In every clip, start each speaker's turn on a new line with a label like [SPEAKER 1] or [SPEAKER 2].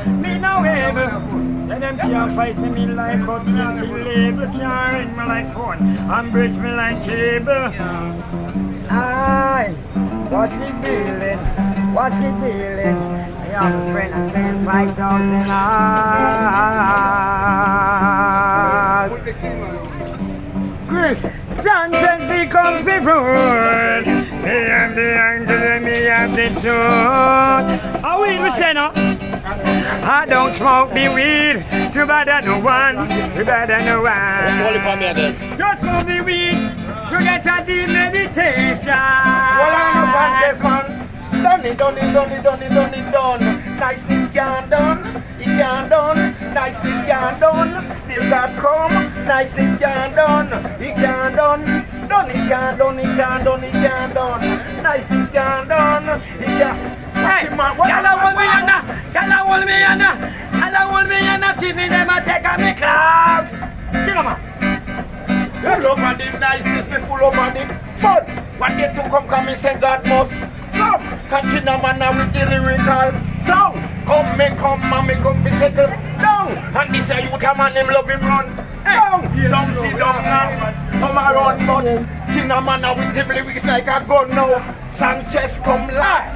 [SPEAKER 1] me no able. Let them can't fight me like a guilty label. Can't ring me like phone and bridge me like cable. Aye, what's the dealing? What's the dealing? I have a friend I spent 5,000 hours. Chris Sanchez becomes the road. Me and the angle and me and the tune. How we say no? I don't smoke the weed. Too bad I no one. Too bad I no one. Just smoke the weed to get a deep meditation.
[SPEAKER 2] Well, I know Sanchez, man. Done it. Niceness can't done. It can't done. Niceness can't done. Till God come. Niceness can't done. It can't done. Done it can't done. It can't done. It can't done. Niceness can't done. It can't.
[SPEAKER 1] Hey, y'all hold me on that. Y'all hold me on that. Y'all hold me on that. See me never take a me class. Chill man.
[SPEAKER 2] Full up on the niceness, me full up on the fun. When they to come and say God must come. Catching a man with the lyrical down. Come and me come to settle down. And this a youth a man him love him run down. Some sit down and some a run, but Tina man with him lyrics like a gun now. Sanchez come live.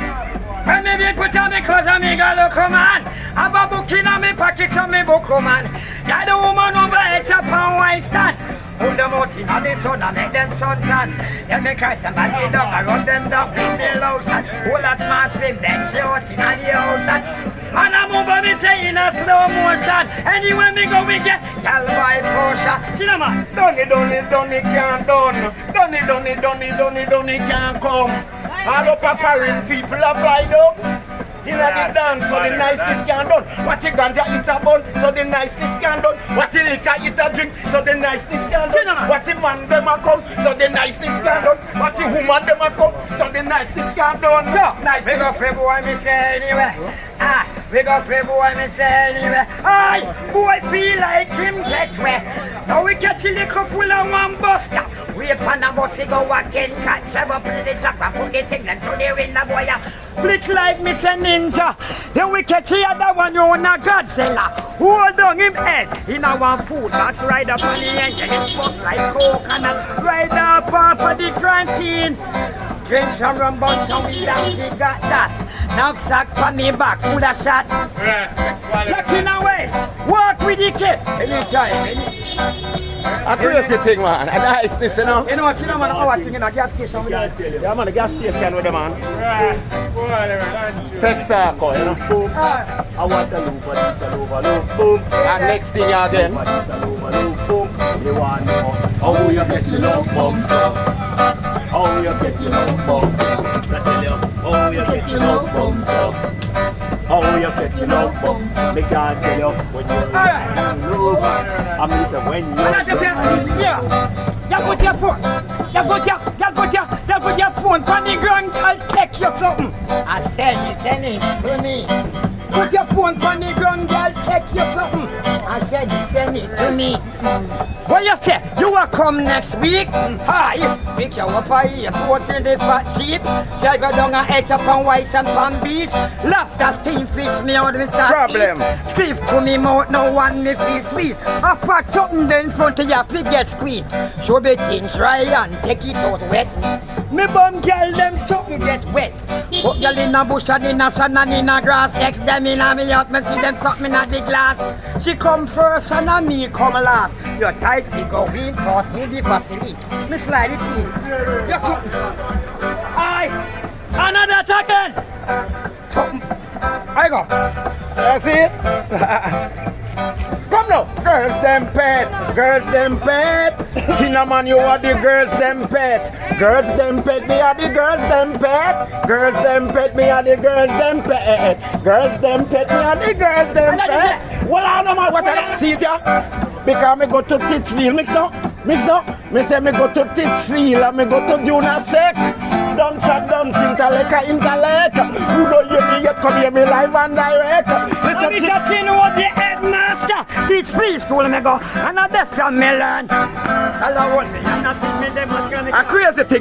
[SPEAKER 1] When me be put on me clothes and me go look man. Have a book in me pocket so me book man. Got the woman over at a pound white stand. Put them out in the sun and make them suntan. Then me cry somebody down and rub them down with the lotion. Hold a small spin, then she out in the ocean. Man I move on me say in a slow motion. Anywhere me go we get gal by Porsche. See man.
[SPEAKER 2] Done it can't done. Done it can't come. All up a foreign people are fly up. You know the dance, so the niceness can done. What you ganja eat a bun, so the niceness can done. What you liquor eat a drink, so the niceness can done. What you man them a come, so the niceness can done. What you woman them a come, so the niceness can done.
[SPEAKER 1] So,
[SPEAKER 2] nice.
[SPEAKER 1] We go free boy me say anyway. We go free boy me say anyway. Aye, boy feel like him get wet. Now we catch a little full of one buster. We upon a bus, he go walk in, catch him up in the chopper, put the thing and to the window boy. Flick like Mr. Ninja. Then we catch the other one, you on a Godzilla. Hold on him head in a one food box, ride up on the engine, it bust like coconut. Ride up off of the crime scene. Drink some rum, but some we down, we got that. Now sack on me back, full of shot. Look in a waist, walk with the kid. Anytime,
[SPEAKER 2] A crazy thing, man. A niceness, you know.
[SPEAKER 1] You know what, you know, man, our thing in a gas station with them.
[SPEAKER 2] Yeah, man, the gas station with them, man. Texaco, you know. Boom. I want a loop, but it's a loop, boom. And next thing again. Boom. You want to know how you get your love bombs up. How you get your love bombs up. I tell you, how you get your love bombs up. How you get your love bombs. They can't tell you when you love. I mean, so when you
[SPEAKER 1] yeah, you put your phone. You put your phone on the ground, I'll take you something. I send it to me. Put your phone on the ground, I'll take you something. I send it to me. What you say? You will come next week? Hi, pick you up a airport in the fat jeep. Drive you down and edge up on White and Palm Beach. Lobster, steam fish, me out of the start.
[SPEAKER 2] Problem.
[SPEAKER 1] Scream to me mouth, no one me feel sweet. I fat something then in front of you, we get squeak. Show the things dry and take it out wet. Me bum girl, them something get wet. Put girl in a bush and in a sun and in a grass. Sex them in a me out, me see them something at the glass. She come first and a me come last. Your tight me go in, pass me the vaseline. Me slide it in. You're something. Aye, another again. Something. I go.
[SPEAKER 2] That's it. Come now. Girls them pet. Tina man, you are the girls them pet. Girls them pet, me are the girls them pet. Girls them pet, me are the girls them pet. Girls them pet, me are the girls them pet. Well, I know what I see it ya. Because me go to Titchfield, mix now. Me say me go to Titchfield and me go to Juna Sec. Don't intellect. You know you me yet come here me live and direct.
[SPEAKER 1] Listen, Mr. Chino was the headmaster. Teach preschool me go, and that's how me learn. Hello, me, and that's me them.
[SPEAKER 2] A crazy thing.